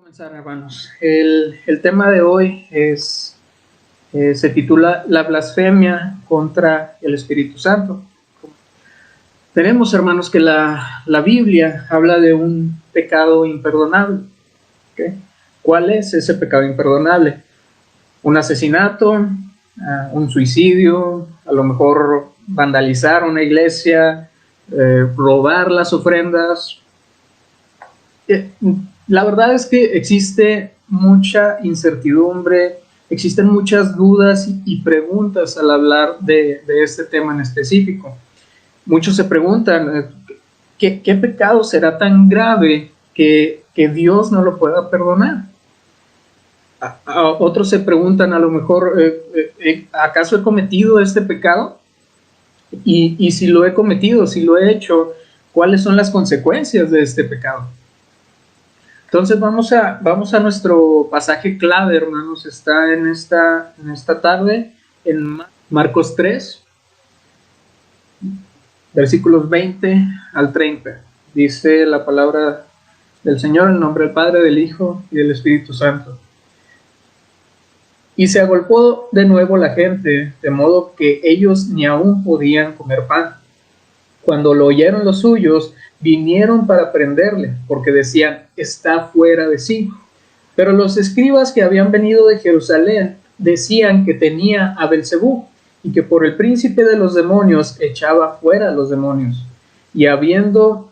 Comenzar, hermanos. El tema de hoy se titula La blasfemia contra el Espíritu Santo. Tenemos, hermanos, que la Biblia habla de un pecado imperdonable. ¿Okay? ¿Cuál es ese pecado imperdonable? Un asesinato, un suicidio, a lo mejor vandalizar una iglesia, robar las ofrendas. La verdad es que existe mucha incertidumbre, existen muchas dudas y preguntas al hablar de este tema en específico. Muchos se preguntan, ¿qué pecado será tan grave que Dios no lo pueda perdonar? Otros se preguntan, a lo mejor, ¿acaso he cometido este pecado? Y si lo he cometido, si lo he hecho, ¿cuáles son las consecuencias de este pecado? Entonces vamos a nuestro pasaje clave, hermanos. Está en esta tarde en Marcos 3, versículos 20 al 30. Dice la palabra del Señor en nombre del Padre, del Hijo y del Espíritu Santo. Y se agolpó de nuevo la gente, de modo que ellos ni aún podían comer pan. Cuando lo oyeron los suyos, vinieron para prenderle, porque decían, está fuera de sí. Pero los escribas que habían venido de Jerusalén decían que tenía a Belcebú, y que por el príncipe de los demonios echaba fuera a los demonios. Y habiéndolo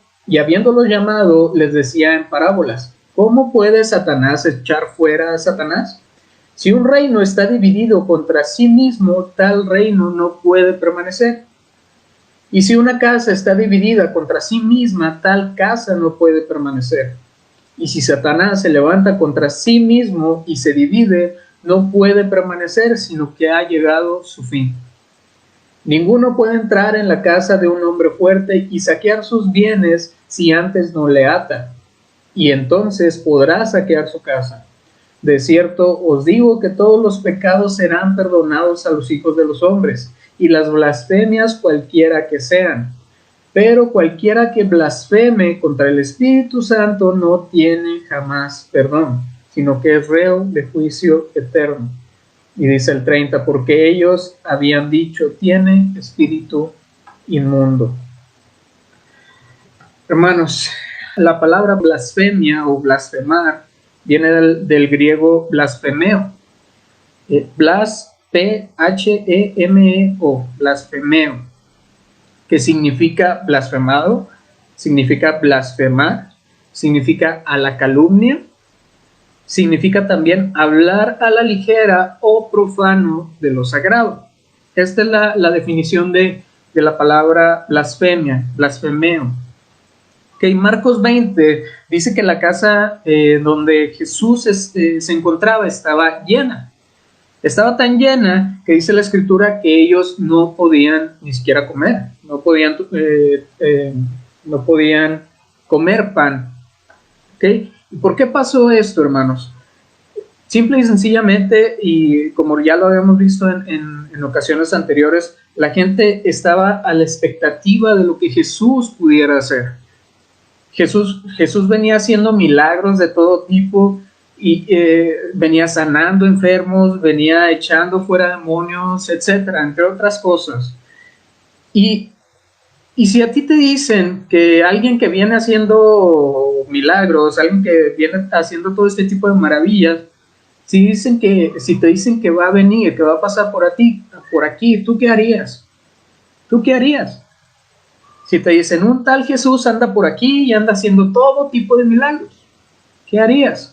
llamado, les decía en parábolas, ¿cómo puede Satanás echar fuera a Satanás? Si un reino está dividido contra sí mismo, tal reino no puede permanecer. Y si una casa está dividida contra sí misma, tal casa no puede permanecer. Y si Satanás se levanta contra sí mismo y se divide, no puede permanecer, sino que ha llegado su fin. Ninguno puede entrar en la casa de un hombre fuerte y saquear sus bienes si antes no le ata, y entonces podrá saquear su casa. De cierto os digo que todos los pecados serán perdonados a los hijos de los hombres, y las blasfemias cualquiera que sean. Pero cualquiera que blasfeme contra el Espíritu Santo no tiene jamás perdón, sino que es reo de juicio eterno. Y dice el 30, porque ellos habían dicho, tiene espíritu inmundo. Hermanos, la palabra blasfemia o blasfemar viene del griego blasfemeo. P-H-E-M-E-O, blasfemeo, que significa blasfemado, significa blasfemar, significa a la calumnia, significa también hablar a la ligera o profano de lo sagrado. Esta es la definición de la palabra blasfemia, blasfemeo. Okay, Marcos 20 dice que la casa donde Jesús se encontraba estaba llena. Estaba tan llena que dice la Escritura que ellos no podían ni siquiera comer, no podían comer pan. ¿Okay? ¿Y por qué pasó esto, hermanos? Simple y sencillamente, y como ya lo habíamos visto en ocasiones anteriores, la gente estaba a la expectativa de lo que Jesús pudiera hacer. Jesús venía haciendo milagros de todo tipo, y venía sanando enfermos, venía echando fuera demonios, etcétera, entre otras cosas. Y si a ti te dicen que alguien que viene haciendo milagros, alguien que viene haciendo todo este tipo de maravillas, si te dicen que va a venir, que va a pasar por aquí, ¿tú qué harías? ¿Tú qué harías? Si te dicen un tal Jesús anda por aquí y anda haciendo todo tipo de milagros, ¿qué harías?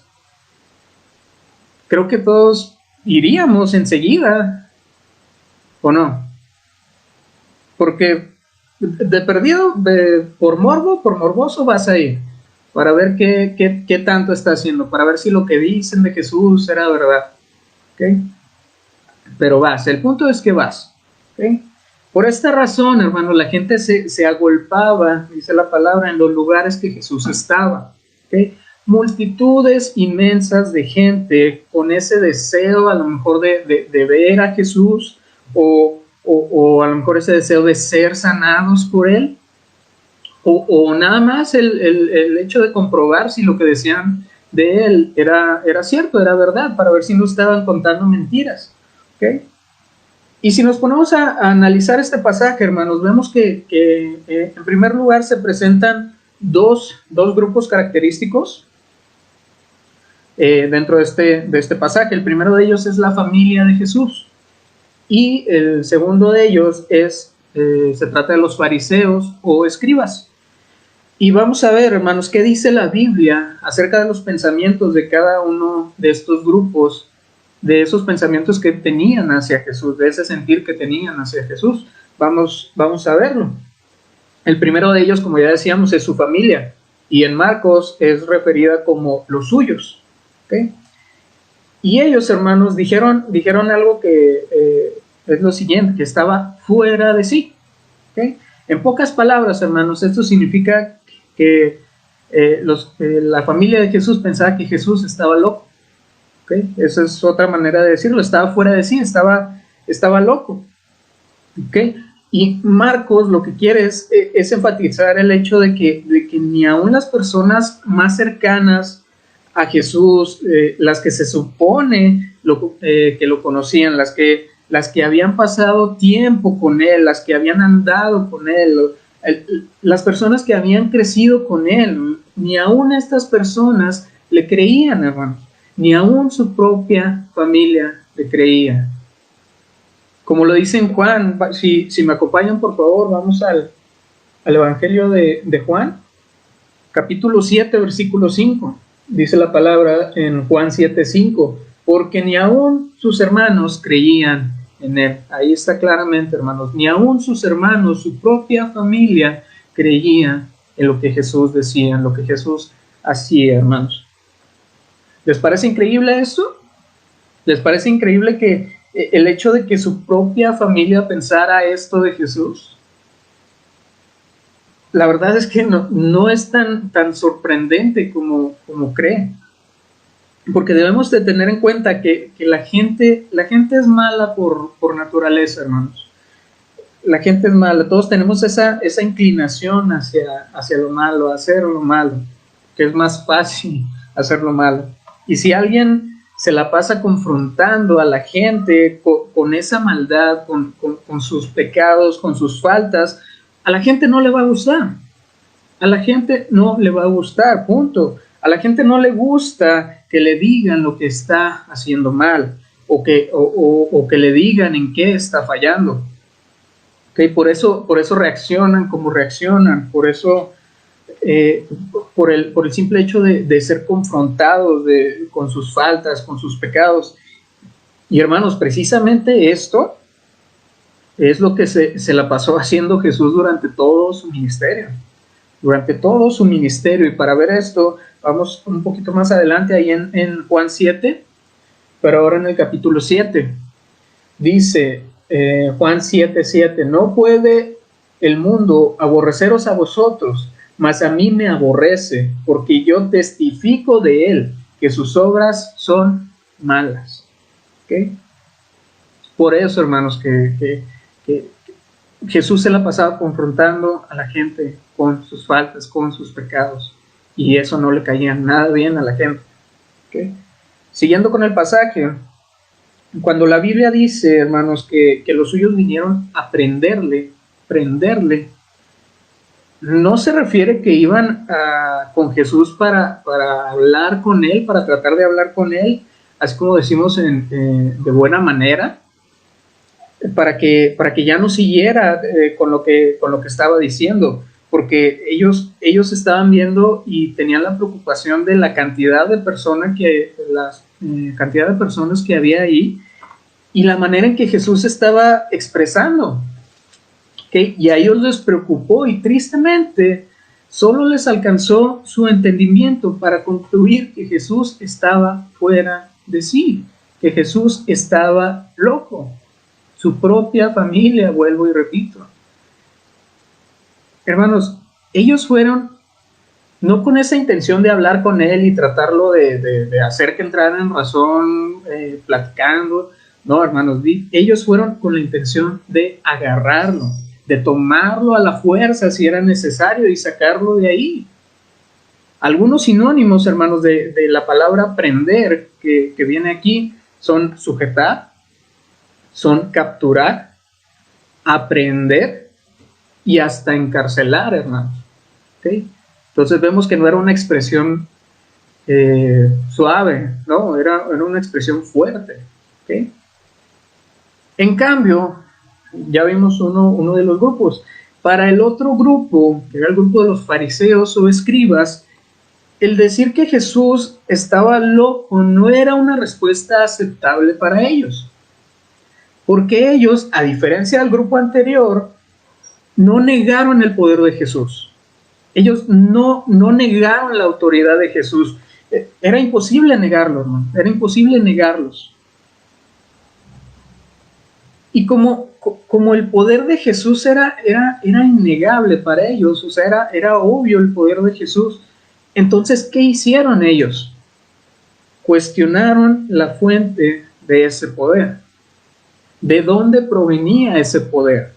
Creo que todos iríamos enseguida, ¿o no? Porque de perdido, por morboso vas a ir, para ver qué tanto está haciendo, para ver si lo que dicen de Jesús era verdad. ¿Okay? Pero vas, el punto es que vas. ¿Okay? Por esta razón, hermano, la gente se agolpaba, dice la palabra, en los lugares que Jesús estaba. ¿Okay? Multitudes inmensas de gente con ese deseo a lo mejor de ver a Jesús o a lo mejor ese deseo de ser sanados por él o nada más el hecho de comprobar si lo que decían de él era cierto, era verdad, para ver si no estaban contando mentiras. ¿Okay? Y si nos ponemos a analizar este pasaje, hermanos, vemos que en primer lugar se presentan dos grupos característicos dentro de este pasaje. El primero de ellos es la familia de Jesús, y el segundo de ellos se trata de los fariseos o escribas. Y vamos a ver, hermanos, qué dice la Biblia acerca de los pensamientos de cada uno de estos grupos, de esos pensamientos que tenían hacia Jesús, de ese sentir que tenían hacia Jesús. Vamos a verlo. El primero de ellos, como ya decíamos, es su familia, y en Marcos es referida como los suyos. ¿Okay? Y ellos, hermanos, dijeron algo que es lo siguiente, que estaba fuera de sí. ¿Okay? En pocas palabras, hermanos, esto significa que la familia de Jesús pensaba que Jesús estaba loco. ¿Okay? Esa es otra manera de decirlo, estaba fuera de sí, estaba loco. ¿Okay? Y Marcos lo que quiere es enfatizar el hecho de que ni aun las personas más cercanas a Jesús, las que se supone que lo conocían, las que habían pasado tiempo con él, las que habían andado con él, las personas que habían crecido con él, ni aun estas personas le creían, hermanos, ni aun su propia familia le creía. Como lo dice en Juan, si me acompañan por favor, vamos al Evangelio de Juan, capítulo 7, versículo 5. Dice la palabra en Juan 7:5, porque ni aun sus hermanos creían en él. Ahí está claramente, hermanos, ni aun sus hermanos, su propia familia, creían en lo que Jesús decía, en lo que Jesús hacía, hermanos. ¿Les parece increíble esto? ¿Les parece increíble que el hecho de que su propia familia pensara esto de Jesús? La verdad es que no es tan sorprendente como cree, porque debemos de tener en cuenta que la gente es mala por naturaleza, hermanos. La gente es mala, todos tenemos esa inclinación hacia lo malo, hacer lo malo, que es más fácil hacer lo malo. Y si alguien se la pasa confrontando a la gente con esa maldad, con sus pecados, con sus faltas, a la gente no le va a gustar. A la gente no le va a gustar, punto. A la gente no le gusta que le digan lo que está haciendo mal, o que le digan en qué está fallando. ¿Okay? Por eso reaccionan como reaccionan, por eso por el simple hecho de ser confrontados con sus faltas, con sus pecados. Y hermanos, precisamente esto es lo que se la pasó haciendo Jesús durante todo su ministerio. Y para ver esto, vamos un poquito más adelante, ahí en Juan 7, pero ahora en el capítulo 7. Dice Juan 7:7, no puede el mundo aborreceros a vosotros, mas a mí me aborrece, porque yo testifico de él, que sus obras son malas. ¿Okay? Por eso, hermanos, que Jesús se la pasaba confrontando a la gente con sus faltas, con sus pecados, y eso no le caía nada bien a la gente. ¿Okay? Siguiendo con el pasaje, cuando la Biblia dice, hermanos, que los suyos vinieron a prenderle, no se refiere que iban con Jesús para hablar con él, para tratar de hablar con él, así como decimos de buena manera, para que ya no siguiera con lo que estaba diciendo, porque ellos estaban viendo y tenían la preocupación de la cantidad de personas que había ahí y la manera en que Jesús estaba expresando. ¿Okay? Y a ellos les preocupó, y tristemente solo les alcanzó su entendimiento para concluir que Jesús estaba fuera de sí, que Jesús estaba loco. Su propia familia, vuelvo y repito. Hermanos, ellos fueron no con esa intención de hablar con él y tratarlo de hacer que entrara en razón, platicando. No, hermanos, ellos fueron con la intención de agarrarlo, de tomarlo a la fuerza si era necesario y sacarlo de ahí. Algunos sinónimos, hermanos, de la palabra prender que viene aquí son sujetar, son capturar, aprehender y hasta encarcelar, hermanos. ¿Okay? Entonces vemos que no era una expresión suave, ¿no? Era una expresión fuerte. ¿Okay? En cambio, ya vimos uno de los grupos. Para el otro grupo, que era el grupo de los fariseos o escribas, el decir que Jesús estaba loco no era una respuesta aceptable para ellos. Porque ellos, a diferencia del grupo anterior, no negaron el poder de Jesús. Ellos no negaron la autoridad de Jesús. Era imposible negarlo, hermano. Era imposible negarlos. Y como el poder de Jesús era innegable para ellos, o sea, era obvio el poder de Jesús, entonces, ¿qué hicieron ellos? Cuestionaron la fuente de ese poder. ¿De dónde provenía ese poder?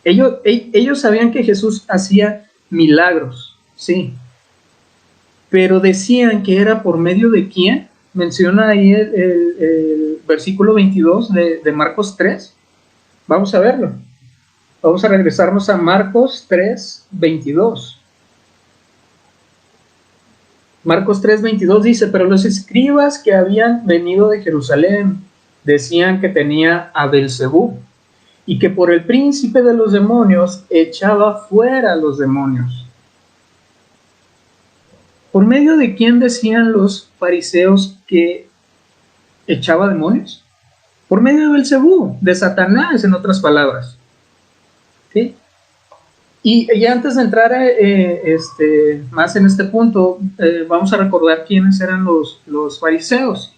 Ellos sabían que Jesús hacía milagros, sí, pero decían que era por medio de quién. Menciona ahí el versículo 22 de Marcos 3. Vamos a verlo. Vamos a regresarnos a Marcos 3, 22. Marcos 3, 22 dice: pero los escribas que habían venido de Jerusalén decían que tenía a Belzebú y que por el príncipe de los demonios echaba fuera a los demonios. ¿Por medio de quién decían los fariseos que echaba demonios? Por medio de Belzebú, de Satanás, en otras palabras. ¿Sí? Y antes de entrar más en este punto, vamos a recordar quiénes eran los fariseos.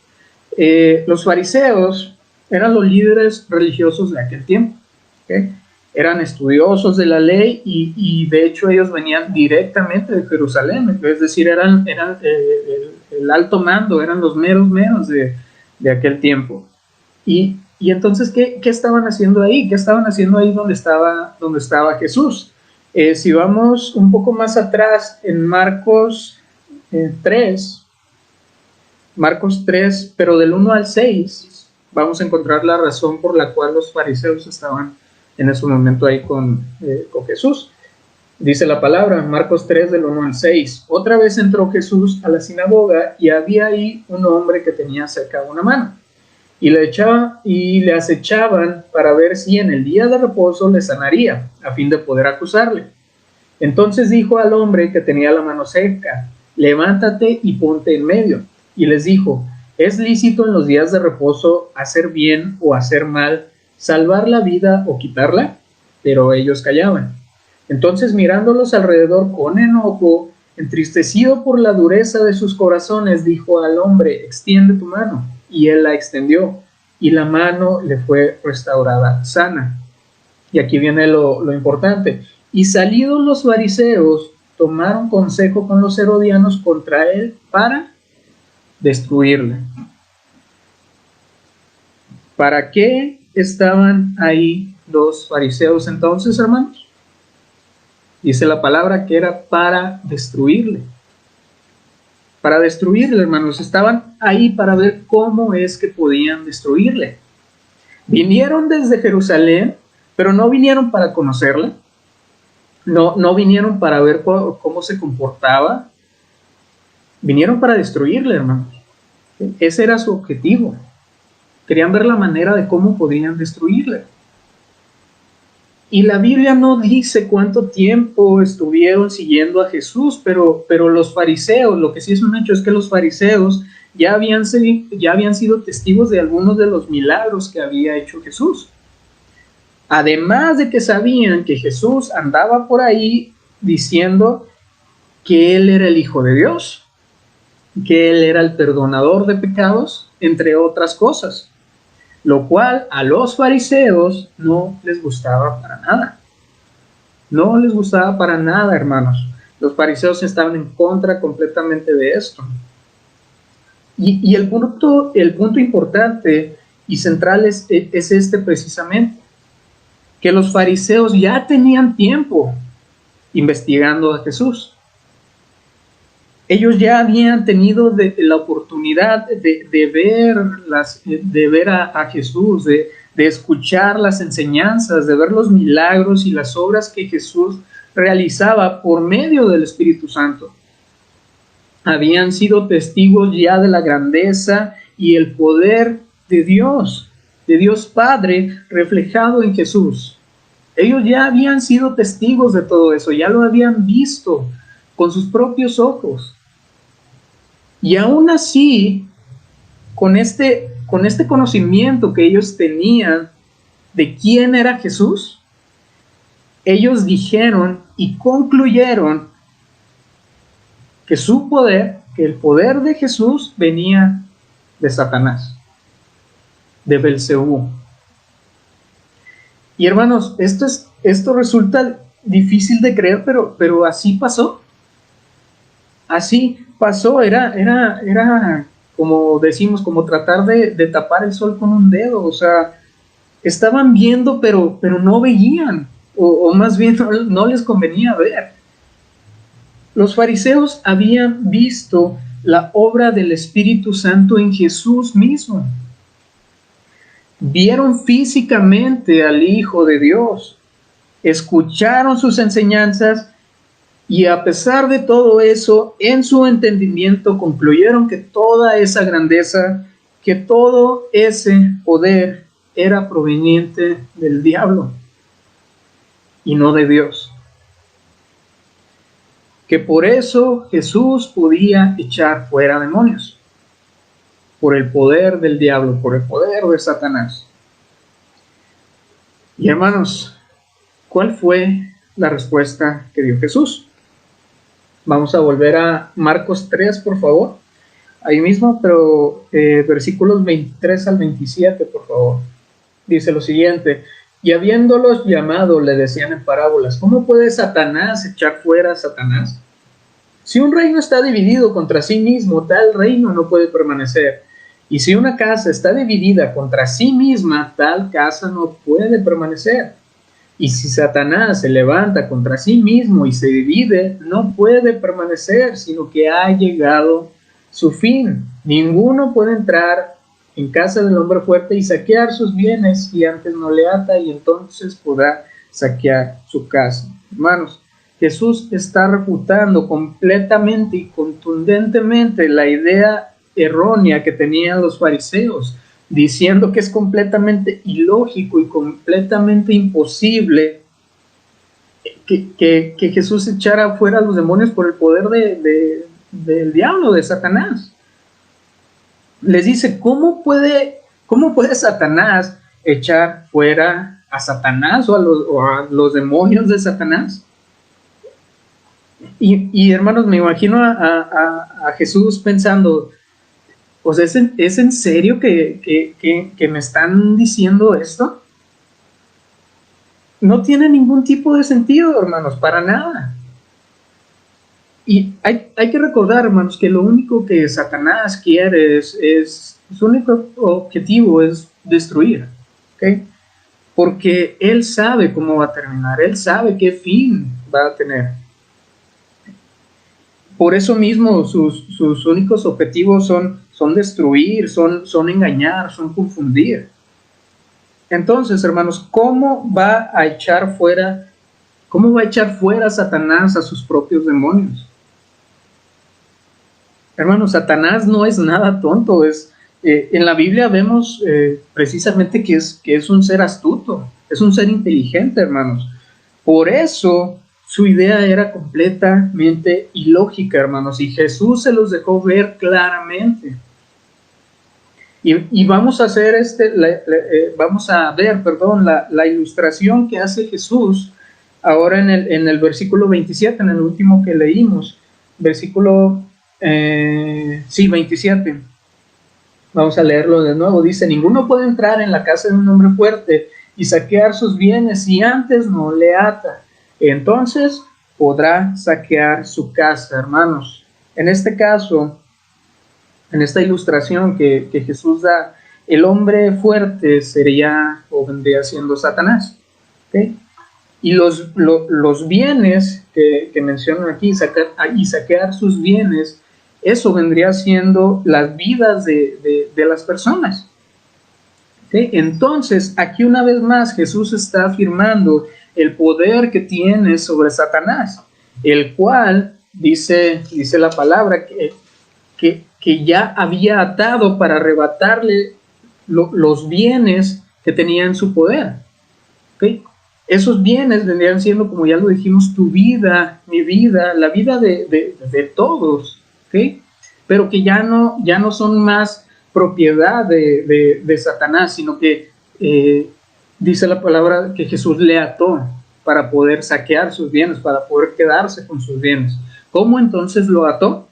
Los fariseos eran los líderes religiosos de aquel tiempo. ¿Okay? Eran estudiosos de la ley y de hecho ellos venían directamente de Jerusalén, es decir, eran el alto mando, eran los meros de aquel tiempo. Y entonces, ¿qué estaban haciendo ahí? ¿Qué estaban haciendo ahí donde estaba Jesús? Si vamos un poco más atrás en Marcos 3, pero del 1 al 6, vamos a encontrar la razón por la cual los fariseos estaban en ese momento ahí con Jesús. Dice la palabra, Marcos 3, del 1 al 6. Otra vez entró Jesús a la sinagoga y había ahí un hombre que tenía seca una mano. Y le acechaban para ver si en el día de reposo le sanaría, a fin de poder acusarle. Entonces dijo al hombre que tenía la mano seca: levántate y ponte en medio. Y les dijo: ¿es lícito en los días de reposo hacer bien o hacer mal, salvar la vida o quitarla? Pero ellos callaban. Entonces, mirándolos alrededor con enojo, entristecido por la dureza de sus corazones, dijo al hombre: extiende tu mano. Y él la extendió, y la mano le fue restaurada sana. Y aquí viene lo importante. Y salidos los fariseos, tomaron consejo con los herodianos contra él para destruirle. ¿Para qué estaban ahí los fariseos entonces, hermanos? Dice la palabra que era para destruirle. Para destruirle, hermanos. Estaban ahí para ver cómo es que podían destruirle. Vinieron desde Jerusalén, pero no vinieron para conocerle. No vinieron para ver cómo se comportaba. Vinieron para destruirle, hermanos. Ese era su objetivo. Querían ver la manera de cómo podían destruirle. Y la Biblia no dice cuánto tiempo estuvieron siguiendo a Jesús, pero los fariseos, lo que sí es un hecho es que los fariseos ya habían sido testigos de algunos de los milagros que había hecho Jesús. Además de que sabían que Jesús andaba por ahí diciendo que Él era el Hijo de Dios, que Él era el perdonador de pecados, entre otras cosas. Lo cual a los fariseos no les gustaba para nada. No les gustaba para nada, hermanos. Los fariseos estaban en contra completamente de esto. Y el punto importante y central es este precisamente. Que los fariseos ya tenían tiempo investigando a Jesús. Ellos ya habían tenido la oportunidad de ver a Jesús, de escuchar las enseñanzas, de ver los milagros y las obras que Jesús realizaba por medio del Espíritu Santo. Habían sido testigos ya de la grandeza y el poder de Dios Padre reflejado en Jesús. Ellos ya habían sido testigos de todo eso, ya lo habían visto con sus propios ojos. Y aún así, con este conocimiento que ellos tenían de quién era Jesús, ellos dijeron y concluyeron que que el poder de Jesús venía de Satanás, de Belcebú. Y hermanos, esto resulta difícil de creer, pero así pasó. Así pasó, era como decimos, como tratar de tapar el sol con un dedo. O sea, estaban viendo, pero no veían, o más bien no les convenía ver. Los fariseos habían visto la obra del Espíritu Santo en Jesús mismo. Vieron físicamente al Hijo de Dios, escucharon sus enseñanzas y a pesar de todo eso, en su entendimiento concluyeron que toda esa grandeza, que todo ese poder era proveniente del diablo y no de Dios. Que por eso Jesús podía echar fuera demonios, por el poder del diablo, por el poder de Satanás. Y hermanos, ¿cuál fue la respuesta que dio Jesús? Vamos a volver a Marcos 3, por favor. Ahí mismo, pero versículos 23 al 27, por favor. Dice lo siguiente: y habiéndolos llamado, le decían en parábolas: ¿cómo puede Satanás echar fuera a Satanás? Si un reino está dividido contra sí mismo, tal reino no puede permanecer. Y si una casa está dividida contra sí misma, tal casa no puede permanecer. Y si Satanás se levanta contra sí mismo y se divide, no puede permanecer, sino que ha llegado su fin. Ninguno puede entrar en casa del hombre fuerte y saquear sus bienes si antes no le ata, y entonces podrá saquear su casa. Hermanos, Jesús está refutando completamente y contundentemente la idea errónea que tenían los fariseos, diciendo que es completamente ilógico y completamente imposible que Jesús echara fuera a los demonios por el poder del diablo, de Satanás. Les dice: ¿cómo puede Satanás echar fuera a Satanás o a los demonios de Satanás? Y hermanos, me imagino a Jesús pensando: pues ¿es en serio que me están diciendo esto? No tiene ningún tipo de sentido, hermanos, para nada. Y hay que recordar, hermanos, que lo único que Satanás quiere su único objetivo es destruir, ¿ok? Porque él sabe cómo va a terminar, él sabe qué fin va a tener. Por eso mismo sus únicos objetivos son destruir, son engañar, son confundir. Entonces, hermanos, ¿cómo va a echar fuera Satanás a sus propios demonios? Hermanos, Satanás no es nada tonto. En la Biblia vemos precisamente que es un ser astuto, es un ser inteligente, hermanos. Por eso su idea era completamente ilógica, hermanos, y Jesús se los dejó ver claramente. Y vamos a hacer la ilustración que hace Jesús ahora en el versículo 27, en el último que leímos, versículo 27. Vamos a leerlo de nuevo. Dice: ninguno puede entrar en la casa de un hombre fuerte y saquear sus bienes si antes no le ata. Entonces podrá saquear su casa. Hermanos, en este caso, en esta ilustración que Jesús da, el hombre fuerte vendría siendo Satanás, ¿okay? Y los bienes que mencionan aquí, saquear sus bienes, eso vendría siendo las vidas de las personas. ¿Okay? Entonces, aquí una vez más Jesús está afirmando el poder que tiene sobre Satanás, el cual, dice la palabra, que ya había atado para arrebatarle los bienes que tenía en su poder. ¿Okay? Esos bienes vendrían siendo, como ya lo dijimos, tu vida, mi vida, la vida de todos, ¿okay? Pero que ya no son más propiedad de Satanás, sino que dice la palabra que Jesús le ató para poder saquear sus bienes, para poder quedarse con sus bienes. ¿Cómo entonces lo ató?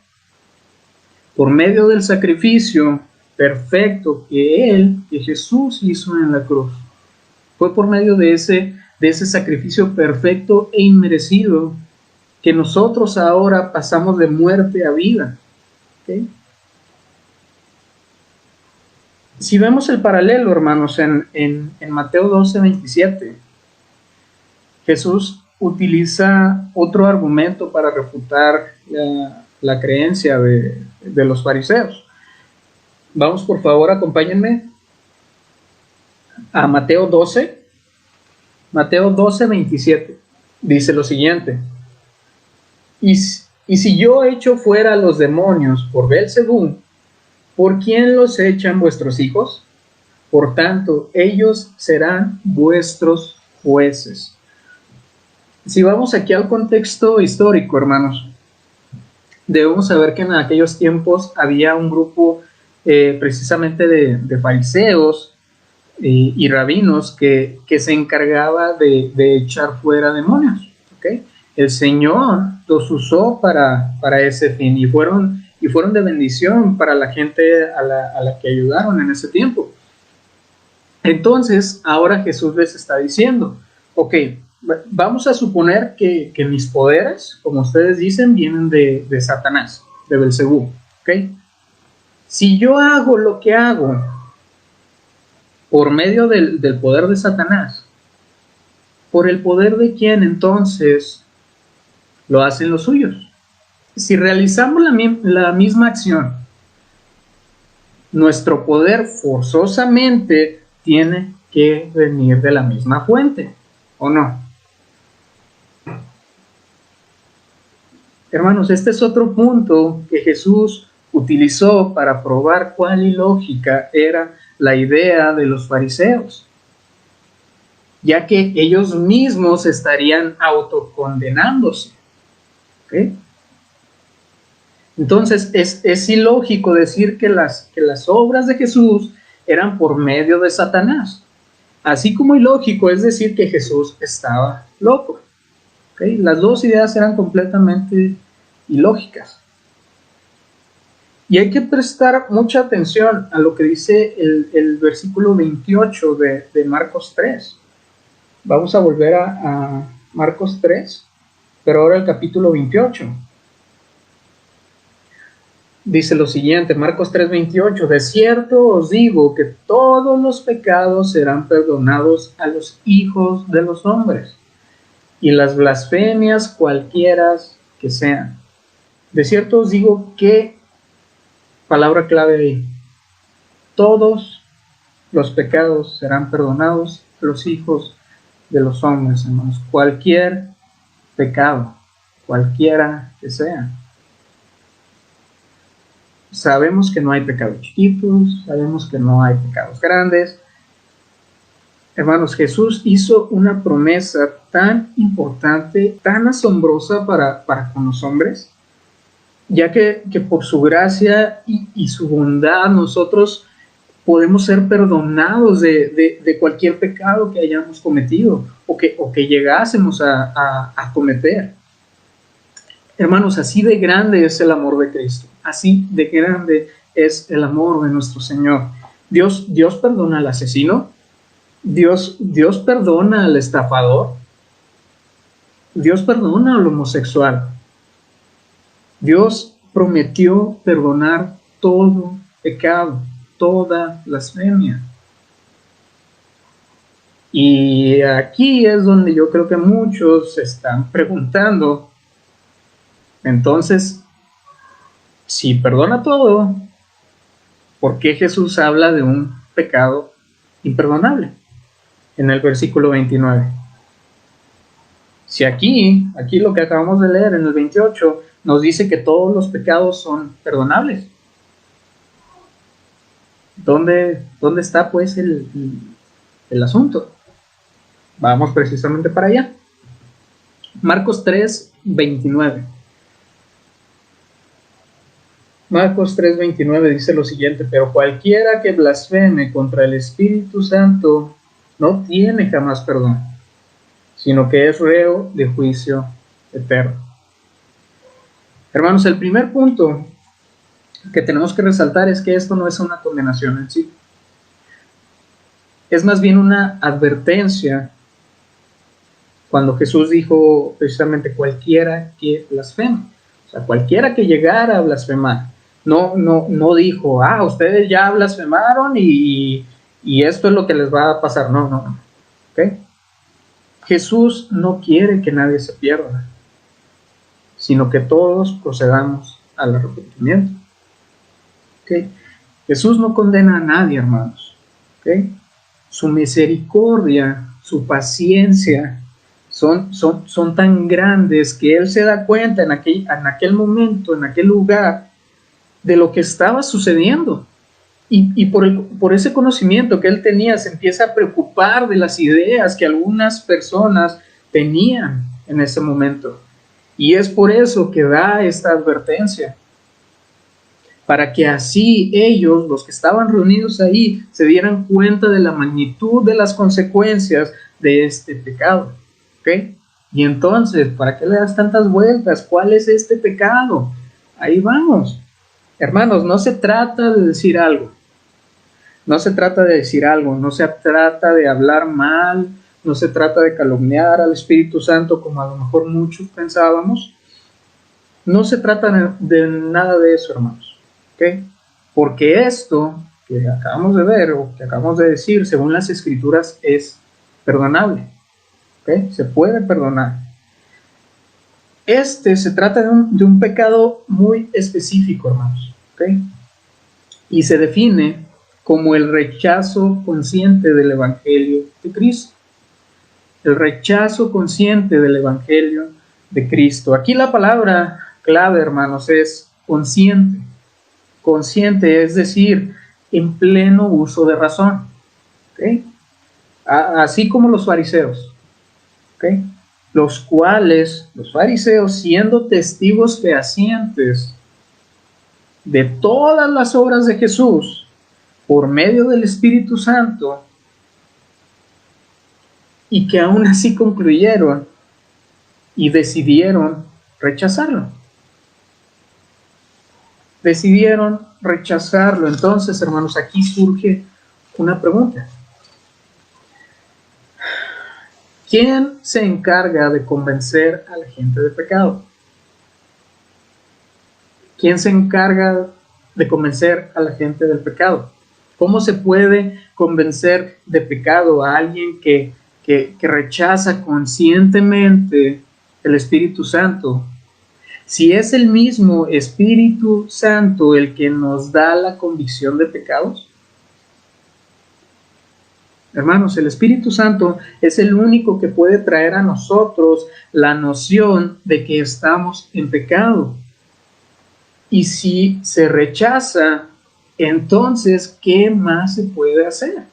Por medio del sacrificio perfecto que Jesús hizo en la cruz. Fue por medio de ese sacrificio perfecto e inmerecido que nosotros ahora pasamos de muerte a vida. ¿Okay? Si vemos el paralelo, hermanos, en Mateo 12:27, Jesús utiliza otro argumento para refutar la creencia de los fariseos. Vamos, por favor, acompáñenme a Mateo 12:27. Dice lo siguiente: y si yo echo fuera a los demonios por Beelzebú, ¿por quién los echan vuestros hijos? Por tanto, ellos serán vuestros jueces. Si vamos aquí al contexto histórico, hermanos, debemos saber que en aquellos tiempos había un grupo precisamente de fariseos y rabinos que se encargaba de echar fuera demonios. ¿Okay? El Señor los usó para ese fin y fueron de bendición para la gente a la que ayudaron en ese tiempo. Entonces, ahora Jesús les está diciendo, ok, vamos a suponer que mis poderes, como ustedes dicen, vienen de Satanás, de Beelzebú. ¿Okay? Si yo hago lo que hago por medio del poder de Satanás, ¿por el poder de quién entonces lo hacen los suyos? Si realizamos la misma acción, nuestro poder forzosamente tiene que venir de la misma fuente, ¿o no? Hermanos, este es otro punto que Jesús utilizó para probar cuál ilógica era la idea de los fariseos, ya que ellos mismos estarían autocondenándose. ¿Okay? Entonces es ilógico decir que las obras de Jesús eran por medio de Satanás, así como ilógico es decir que Jesús estaba loco. ¿Okay? Las dos ideas eran completamente ilógicas. Y hay que prestar mucha atención a lo que dice el versículo 28 de Marcos 3. Vamos a volver a Marcos 3, pero ahora el capítulo 28. Dice lo siguiente, Marcos 3:28, de cierto os digo que todos los pecados serán perdonados a los hijos de los hombres, y las blasfemias cualquiera que sean. De cierto os digo que, palabra clave ahí, todos los pecados serán perdonados a los hijos de los hombres, hermanos. Cualquier pecado, cualquiera que sea. Sabemos que no hay pecados chiquitos, sabemos que no hay pecados grandes. Hermanos, Jesús hizo una promesa tan importante, tan asombrosa para con los hombres, ya que por su gracia y su bondad nosotros podemos ser perdonados de cualquier pecado que hayamos cometido o que llegásemos a cometer. Hermanos, así de grande es el amor de Cristo, así de grande es el amor de nuestro Señor. Dios perdona al asesino, Dios perdona al estafador, Dios perdona al homosexual. Dios prometió perdonar todo pecado, toda blasfemia. Y aquí es donde yo creo que muchos se están preguntando, entonces, Si perdona todo, ¿por qué Jesús habla de un pecado imperdonable en el versículo 29? Si aquí lo que acabamos de leer en el 28 nos dice que todos los pecados son perdonables. ¿Dónde está pues el asunto? Vamos precisamente para allá. Marcos 3:29. Marcos 3:29 dice lo siguiente: pero cualquiera que blasfeme contra el Espíritu Santo no tiene jamás perdón, sino que es reo de juicio eterno. Hermanos, el primer punto que tenemos que resaltar es que esto no es una condenación en sí. Es más bien una advertencia cuando Jesús dijo precisamente cualquiera que blasfeme. O sea, cualquiera que llegara a blasfemar. No dijo, ustedes ya blasfemaron y esto es lo que les va a pasar. No. ¿Okay? Jesús no quiere que nadie se pierda, sino que todos procedamos al arrepentimiento. ¿Okay? Jesús no condena a nadie, hermanos. ¿Okay? Su misericordia, su paciencia son tan grandes que Él se da cuenta en aquel momento, en aquel lugar, de lo que estaba sucediendo. Y por ese conocimiento que Él tenía, se empieza a preocupar de las ideas que algunas personas tenían en ese momento. Y es por eso que da esta advertencia, para que así ellos, los que estaban reunidos ahí, se dieran cuenta de la magnitud de las consecuencias de este pecado. ¿Okay? Y entonces, ¿para qué le das tantas vueltas? ¿Cuál es este pecado? Ahí vamos. Hermanos, no se trata de decir algo. No se trata de decir algo, no se trata de hablar mal, no se trata de calumniar al Espíritu Santo como a lo mejor muchos pensábamos. No se trata de nada de eso, hermanos. ¿Okay? Porque esto que acabamos de ver o que acabamos de decir, según las Escrituras, es perdonable. ¿Okay? Se puede perdonar. Se trata de un pecado muy específico, hermanos. ¿Okay? Y se define como el rechazo consciente del Evangelio de Cristo. El rechazo consciente del Evangelio de Cristo. Aquí la palabra clave, hermanos, es consciente. Consciente, es decir, en pleno uso de razón. ¿Okay? Así como los fariseos. ¿Okay? Los cuales, los fariseos, siendo testigos fehacientes de todas las obras de Jesús, por medio del Espíritu Santo, y que aún así concluyeron y decidieron rechazarlo. Decidieron rechazarlo. Entonces, hermanos, aquí surge una pregunta. ¿Quién se encarga de convencer a la gente de pecado? ¿Quién se encarga de convencer a la gente del pecado? ¿Cómo se puede convencer de pecado a alguien que rechaza conscientemente el Espíritu Santo? Si es el mismo Espíritu Santo el que nos da la convicción de pecados. Hermanos, el Espíritu Santo es el único que puede traer a nosotros la noción de que estamos en pecado. Y si se rechaza, entonces, ¿qué más se puede hacer?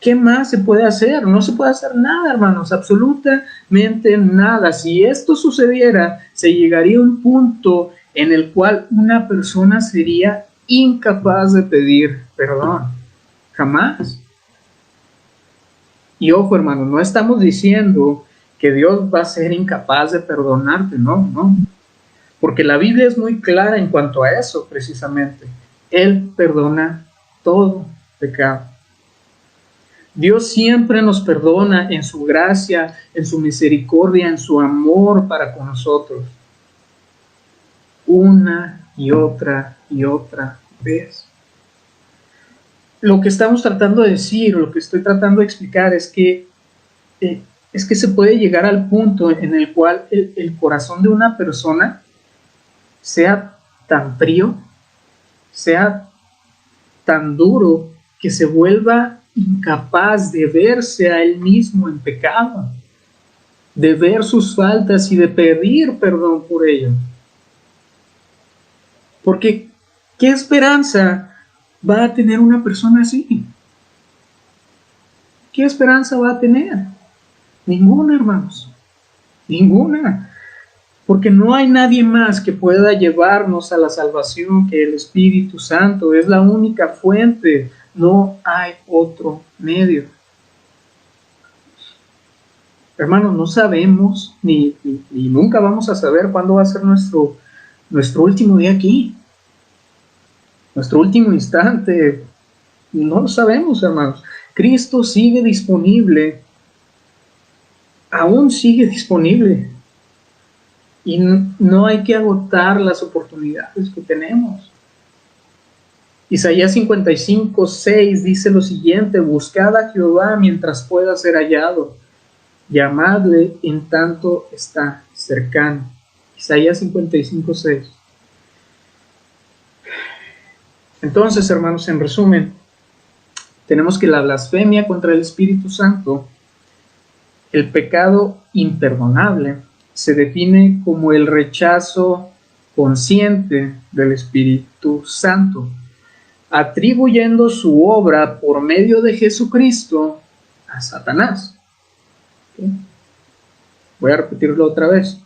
¿Qué más se puede hacer? No se puede hacer nada, hermanos, absolutamente nada. Si esto sucediera, se llegaría a un punto en el cual una persona sería incapaz de pedir perdón. Jamás. Y ojo, hermano, no estamos diciendo que Dios va a ser incapaz de perdonarte, no. Porque la Biblia es muy clara en cuanto a eso, precisamente. Él perdona todo pecado. Dios siempre nos perdona en su gracia, en su misericordia, en su amor para con nosotros. Una y otra vez. Lo que estamos tratando de decir, lo que estoy tratando de explicar es que se puede llegar al punto en el cual el corazón de una persona sea tan frío, sea tan duro, que se vuelva incapaz de verse a él mismo en pecado, de ver sus faltas y de pedir perdón por ello. Porque, ¿qué esperanza va a tener una persona así? ¿Qué esperanza va a tener? Ninguna, hermanos. Ninguna. Porque no hay nadie más que pueda llevarnos a la salvación que el Espíritu Santo. Es la única fuente. No hay otro medio. Hermanos, no sabemos ni nunca vamos a saber cuándo va a ser nuestro último día aquí. Nuestro último instante. No lo sabemos, hermanos. Cristo sigue disponible. Aún sigue disponible. Y no hay que agotar las oportunidades que tenemos. Isaías 55:6 dice lo siguiente: buscad a Jehová mientras pueda ser hallado, llamadle en tanto está cercano. Isaías 55:6. Entonces, hermanos, en resumen, tenemos que la blasfemia contra el Espíritu Santo, el pecado imperdonable, se define como el rechazo consciente del Espíritu Santo, atribuyendo su obra por medio de Jesucristo a Satanás. ¿Okay? Voy a repetirlo otra vez.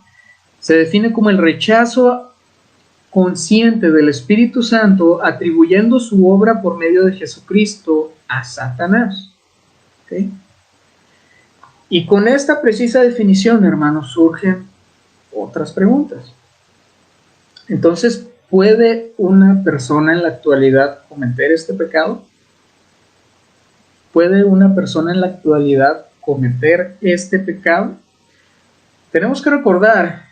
Se define como el rechazo consciente del Espíritu Santo, atribuyendo su obra por medio de Jesucristo a Satanás. ¿Okay? Y con esta precisa definición, hermanos, surgen otras preguntas. Entonces, ¿puede una persona en la actualidad cometer este pecado? ¿Puede una persona en la actualidad cometer este pecado? Tenemos que recordar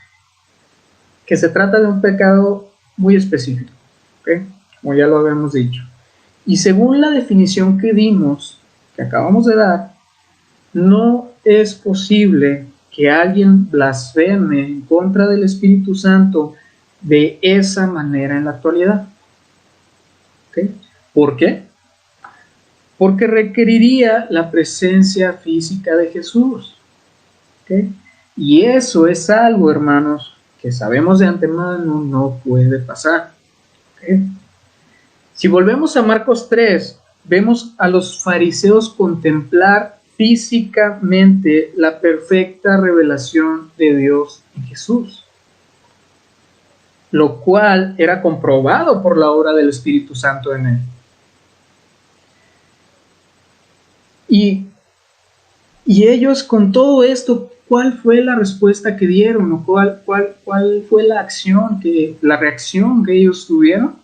que se trata de un pecado muy específico, ¿okay? Como ya lo habíamos dicho. Y según la definición que dimos, que acabamos de dar, no es posible que alguien blasfeme en contra del Espíritu Santo de esa manera en la actualidad. ¿Okay? ¿Por qué? Porque requeriría la presencia física de Jesús. ¿Okay? Y eso es algo, hermanos, que sabemos de antemano no puede pasar. ¿Okay? Si volvemos a Marcos 3, vemos a los fariseos contemplar físicamente la perfecta revelación de Dios en Jesús, lo cual era comprobado por la obra del Espíritu Santo en él. Y ellos, con todo esto, ¿cuál fue la respuesta que dieron? ¿O cuál fue la reacción que ellos tuvieron?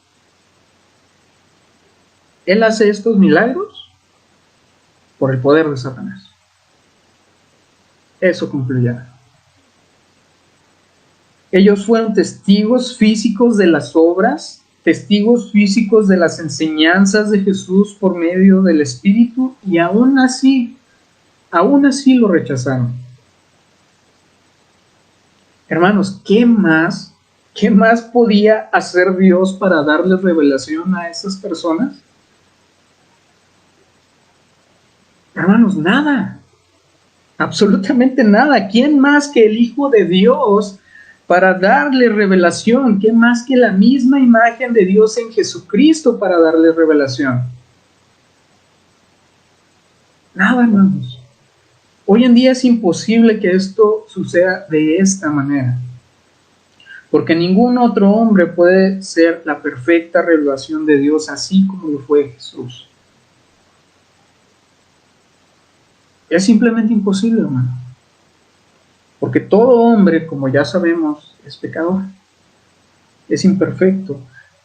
Él hace estos milagros por el poder de Satanás. Eso concluirá. Ellos fueron testigos físicos de las obras, testigos físicos de las enseñanzas de Jesús por medio del Espíritu, y aún así lo rechazaron. Hermanos, ¿qué más podía hacer Dios para darles revelación a esas personas? Hermanos, nada. Absolutamente nada. ¿Quién más que el Hijo de Dios para darle revelación? ¿Quién más que la misma imagen de Dios en Jesucristo para darle revelación? Nada, hermanos. Hoy en día es imposible que esto suceda de esta manera, porque ningún otro hombre puede ser la perfecta revelación de Dios así como lo fue Jesús. Es simplemente imposible, hermano. Porque todo hombre, como ya sabemos, es pecador. Es imperfecto.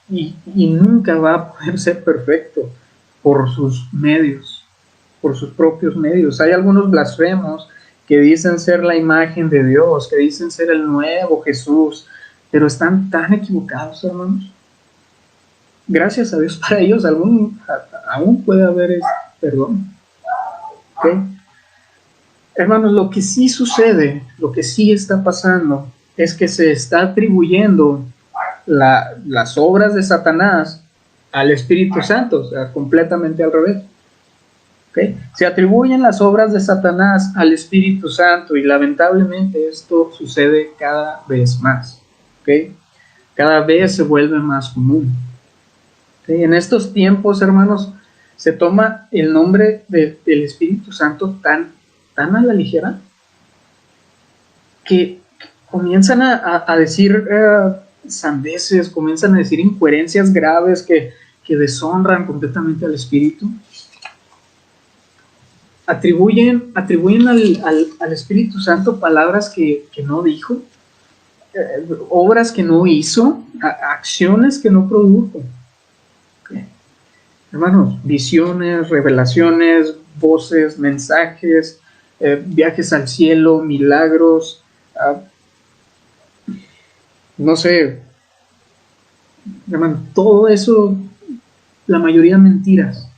Y nunca va a poder ser perfecto por sus medios, por sus propios medios. Hay algunos blasfemos que dicen ser la imagen de Dios, que dicen ser el nuevo Jesús, pero están tan equivocados, hermanos. Gracias a Dios para ellos aún puede haber perdón. ¿Okay? Hermanos, lo que sí sucede, lo que sí está pasando, es que se está atribuyendo las obras de Satanás al Espíritu Santo, o sea, completamente al revés. ¿Okay? Se atribuyen las obras de Satanás al Espíritu Santo y lamentablemente esto sucede cada vez más. ¿Okay? Cada vez se vuelve más común. ¿Okay? En estos tiempos, hermanos, se toma el nombre del Espíritu Santo tan a la ligera que comienzan a decir sandeces, comienzan a decir incoherencias graves que deshonran completamente al Espíritu. Atribuyen al Espíritu Santo palabras que no dijo, obras que no hizo, acciones que no produjo. Okay. Hermanos, visiones, revelaciones, voces, mensajes, viajes al cielo, milagros, no sé, hermano, todo eso, la mayoría mentiras,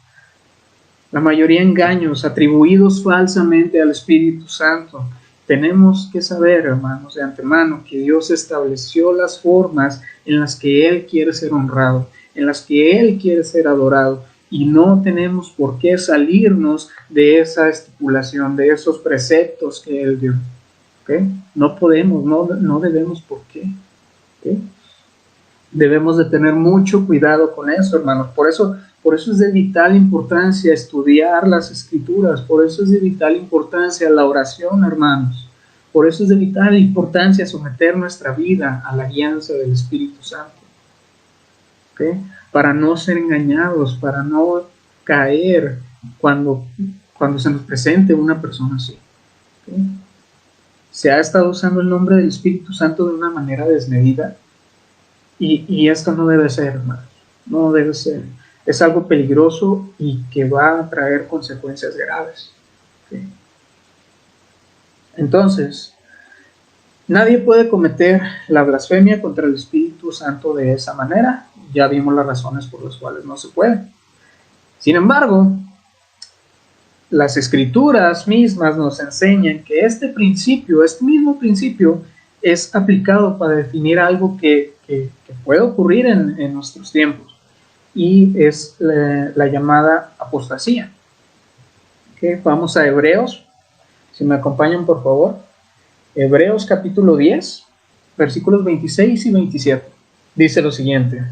la mayoría engaños atribuidos falsamente al Espíritu Santo. Tenemos que saber, hermanos, de antemano que Dios estableció las formas en las que Él quiere ser honrado, en las que Él quiere ser adorado, y no tenemos por qué salirnos de esa estipulación, de esos preceptos que Él dio. ¿Okay? No podemos, no debemos por qué. ¿Okay? Debemos de tener mucho cuidado con eso, hermanos. Por eso es de vital importancia estudiar las Escrituras, por eso es de vital importancia la oración, hermanos. Por eso es de vital importancia someter nuestra vida a la guianza del Espíritu Santo. ¿Okay? Para no ser engañados, para no caer cuando se nos presente una persona así. ¿Okay? Se ha estado usando el nombre del Espíritu Santo de una manera desmedida y esto no debe ser, hermanos. No debe ser. Es algo peligroso y que va a traer consecuencias graves. ¿Okay? Entonces, nadie puede cometer la blasfemia contra el Espíritu Santo de esa manera. Ya vimos las razones por las cuales no se puede. Sin embargo, las Escrituras mismas nos enseñan que este mismo principio, es aplicado para definir algo que puede ocurrir en nuestros tiempos, y es la llamada apostasía. Okay, vamos a Hebreos, si me acompañan por favor. Hebreos capítulo 10, versículos 26 y 27. Dice lo siguiente.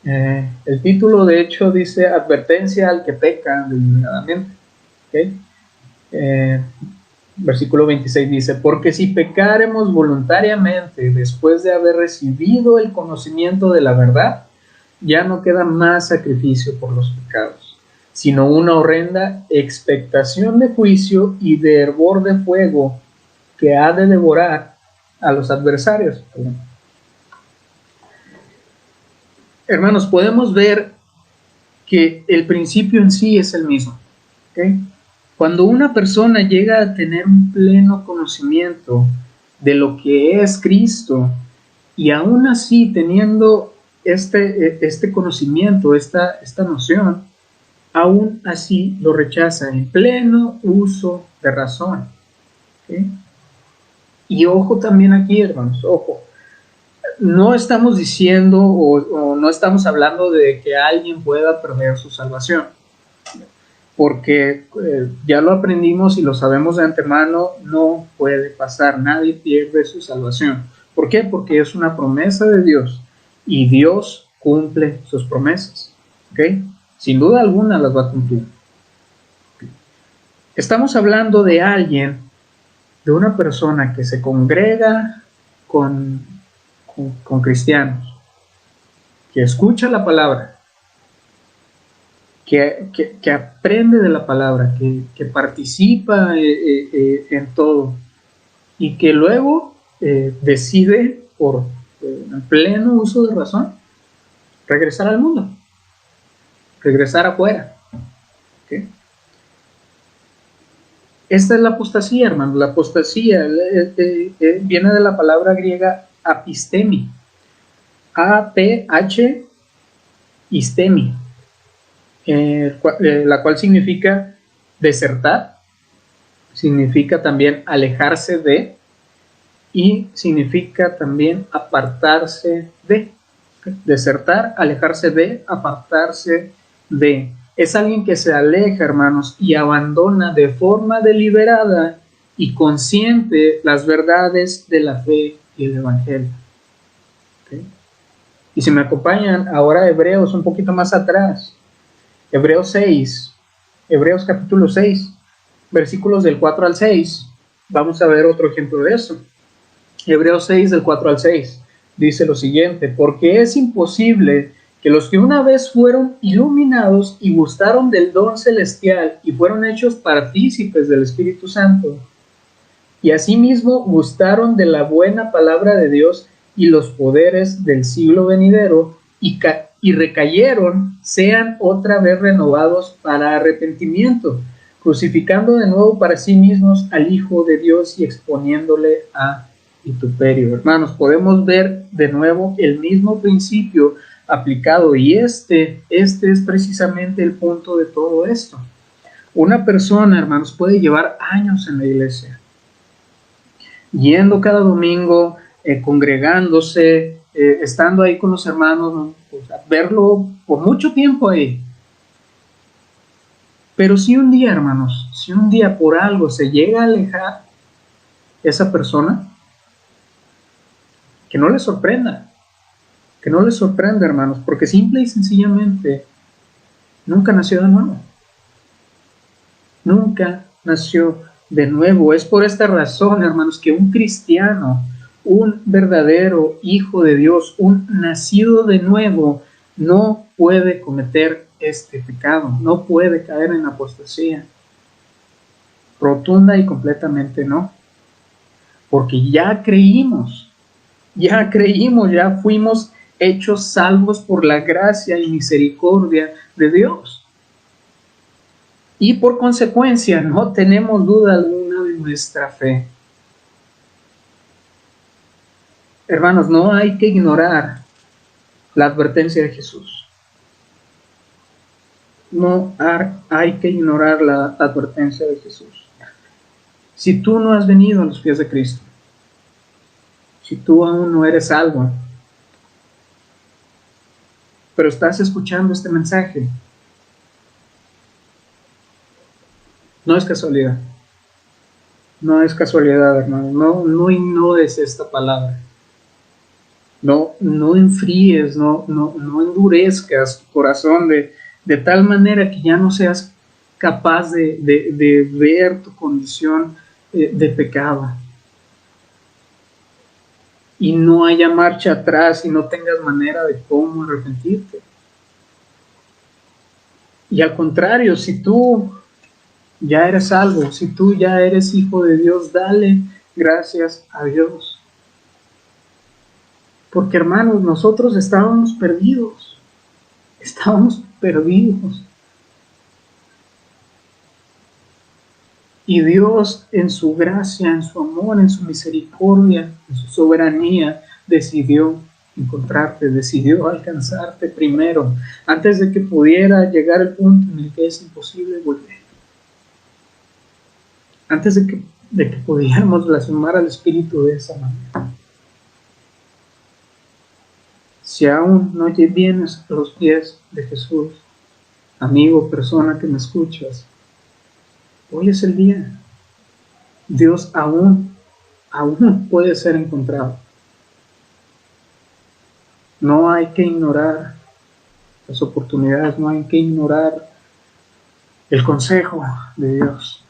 El título de hecho dice advertencia al que peca deliberadamente. ¿Okay? Versículo 26 dice, porque si pecaremos voluntariamente después de haber recibido el conocimiento de la verdad, ya no queda más sacrificio por los pecados, sino una horrenda expectación de juicio y de hervor de fuego que ha de devorar a los adversarios. Hermanos, podemos ver que el principio en sí es el mismo. ¿Okay? Cuando una persona llega a tener un pleno conocimiento de lo que es Cristo, y aún así teniendo este conocimiento, esta noción, aún así lo rechaza en pleno uso de razón. ¿Okay? Y ojo también aquí, hermanos, ojo. No estamos diciendo o no estamos hablando de que alguien pueda perder su salvación, porque ya lo aprendimos y lo sabemos de antemano, no puede pasar, nadie pierde su salvación. ¿Por qué? Porque es una promesa de Dios y Dios cumple sus promesas. ¿Okay? Sin duda alguna las va a cumplir. Estamos hablando de alguien, de una persona que se congrega con cristianos, que escucha la palabra, que aprende de la palabra, que participa en todo, y que luego decide, por pleno uso de razón, regresar al mundo, regresar afuera. ¿Okay? Esta es la apostasía, hermano. La apostasía viene de la palabra griega apistemi, A-P-H istemi, la cual significa desertar, significa también alejarse de, y significa también apartarse de. Desertar, alejarse de, apartarse de. Es alguien que se aleja, hermanos, y abandona de forma deliberada y consciente las verdades de la fe y el Evangelio. ¿Okay? Y si me acompañan ahora a Hebreos un poquito más atrás, Hebreos 6, Hebreos capítulo 6, versículos del 4 al 6, vamos a ver otro ejemplo de eso. Hebreos 6, del 4 al 6, dice lo siguiente: porque es imposible que los que una vez fueron iluminados y gustaron del don celestial y fueron hechos partícipes del Espíritu Santo, y asimismo gustaron de la buena palabra de Dios y los poderes del siglo venidero, y recayeron, sean otra vez renovados para arrepentimiento, crucificando de nuevo para sí mismos al Hijo de Dios y exponiéndole a vituperio. Hermanos, podemos ver de nuevo el mismo principio aplicado, y este es precisamente el punto de todo esto. Una persona, hermanos, puede llevar años en la iglesia, yendo cada domingo, congregándose, estando ahí con los hermanos, pues, verlo por mucho tiempo ahí. Pero si un día, hermanos, si un día por algo se llega a alejar esa persona, que no le sorprenda, hermanos, porque simple y sencillamente nunca nació de nuevo. Nunca nació de nuevo. Es por esta razón, hermanos, que un cristiano, un verdadero hijo de Dios, un nacido de nuevo, no puede cometer este pecado, no puede caer en apostasía. Rotunda y completamente no. Porque ya creímos, ya fuimos hechos salvos por la gracia y misericordia de Dios. Y por consecuencia no tenemos duda alguna de nuestra fe. Hermanos, no hay que ignorar la advertencia de Jesús. No hay que ignorar la advertencia de Jesús. Si tú no has venido a los pies de Cristo, si tú aún no eres salvo, pero estás escuchando este mensaje, no es casualidad. No es casualidad, hermano. No ignores esta palabra. No enfríes, no endurezcas tu corazón de tal manera que ya no seas capaz de ver tu condición de pecado. Y no haya marcha atrás y no tengas manera de cómo arrepentirte. Y al contrario, si tú ya eres salvo, si tú ya eres hijo de Dios, dale gracias a Dios. Porque, hermanos, nosotros estábamos perdidos. Y Dios, en su gracia, en su amor, en su misericordia, en su soberanía, decidió encontrarte, decidió alcanzarte primero, antes de que pudiera llegar el punto en el que es imposible volver. Antes de que pudiéramos blasfemar al Espíritu de esa manera. Si aún no vienes a los pies de Jesús, amigo, persona que me escuchas, hoy es el día. Dios aún puede ser encontrado. No hay que ignorar las oportunidades, no hay que ignorar el consejo de Dios.